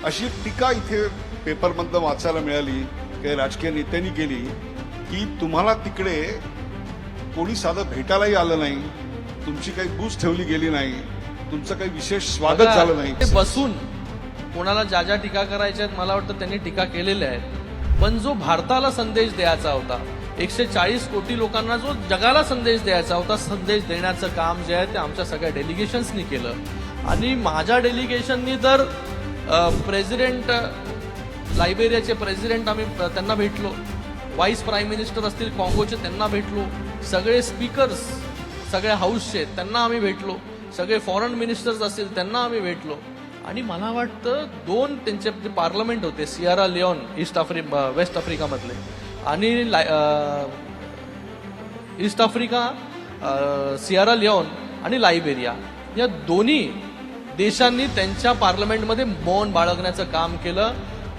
अशी टीका इथे पेपरमधनं वाचायला मिळाली, काही राजकीय नेत्यांनी केली की तुम्हाला तिकडे कोणी साधं भेटायलाही आलं नाही, तुमची काही बूस ठेवली गेली नाही, तुमचं काही विशेष स्वागत झालं नाही. ते बसून कोणाला ज्या ज्या टीका करायच्या आहेत मला वाटतं त्यांनी टीका केलेल्या आहेत, पण जो भारताला संदेश द्यायचा होता, 140 कोटी लोकांना जो जगाला संदेश द्यायचा होता, संदेश देण्याचं काम जे आहे ते आमच्या सगळ्या डेलिगेशन्सनी केलं. आणि माझ्या डेलिगेशननी तर प्रेसिडेंट, लायबेरियाचे प्रेसिडेंट आम्ही त्यांना भेटलो, व्हाईस प्राईम मिनिस्टर असतील काँगोचे त्यांना भेटलो, सगळे स्पीकर्स सगळ्या हाऊसचे त्यांना आम्ही भेटलो, सगळे फॉरेन मिनिस्टर्स असतील त्यांना आम्ही भेटलो. आणि मला वाटतं 2 त्यांचे पार्लमेंट होते, सियारा लिओन वेस्ट आफ्रिकामधले आणि ईस्ट आफ्रिका, सियारा लिओन आणि लायबेरिया, या दोन्ही देशांनी त्यांच्या पार्लमेंटमध्ये मौन बाळगण्याचं काम केलं.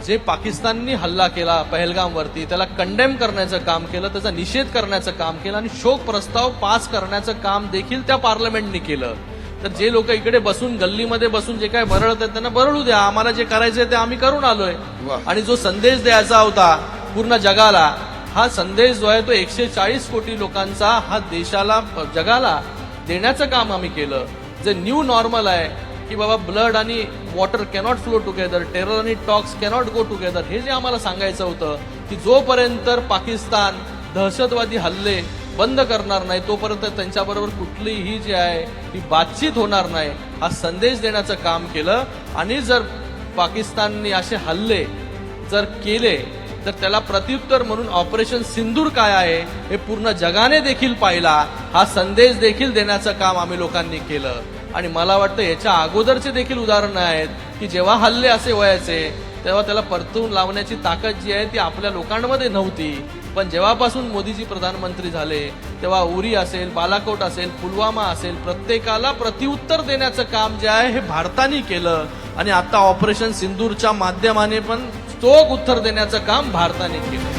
जे पाकिस्ताननी हल्ला केला पहलगामवरती त्याला कंडेम करण्याचं काम केलं, त्याचा निषेध करण्याचं काम केलं आणि शोक प्रस्ताव पास करण्याचं काम देखील त्या पार्लमेंटनी केलं. तर जे लोक इकडे बसून गल्लीमध्ये बसून जे काय बरळत आहेत त्यांना बरळू द्या, आम्हाला जे करायचंय ते आम्ही करून आलोय. आणि जो संदेश द्यायचा होता पूर्ण जगाला, हा संदेश जो आहे तो 140 कोटी लोकांचा हा देशाला जगाला देण्याचं काम आम्ही केलं. जे न्यू नॉर्मल आहे की बाबा ब्लड आणि water cannot flow together, terror आणि टॉक्स कॅनॉट गो टुगेदर, हे जे आम्हाला सांगायचं होतं की जोपर्यंत पाकिस्तान दहशतवादी हल्ले बंद करणार नाही तोपर्यंत त्यांच्याबरोबर कुठलीही जी आहे ही बातचीत होणार नाही, हा संदेश देण्याचं काम केलं. आणि जर पाकिस्तानने असे हल्ले जर केले तर त्याला प्रत्युत्तर म्हणून ऑपरेशन सिंदूर काय आहे हे पूर्ण जगाने देखील पाहिला, हा संदेश देखील देण्याचं काम आम्ही लोकांनी केलं. आणि मला वाटतं याच्या अगोदरचे देखील उदाहरणं आहेत की जेव्हा हल्ले असे व्हायचे तेव्हा त्याला परतून लावण्याची ताकद जी आहे ती आपल्या लोकांमध्ये नव्हती. पण जेव्हापासून मोदीजी प्रधानमंत्री झाले तेव्हा उरी असेल, बालाकोट असेल, पुलवामा असेल, प्रत्येकाला प्रत्युत्तर देण्याचं काम जे आहे हे भारताने केलं. आणि आता ऑपरेशन सिंदूरच्या माध्यमाने पण चोख उत्तर देण्याचं काम भारताने केलं.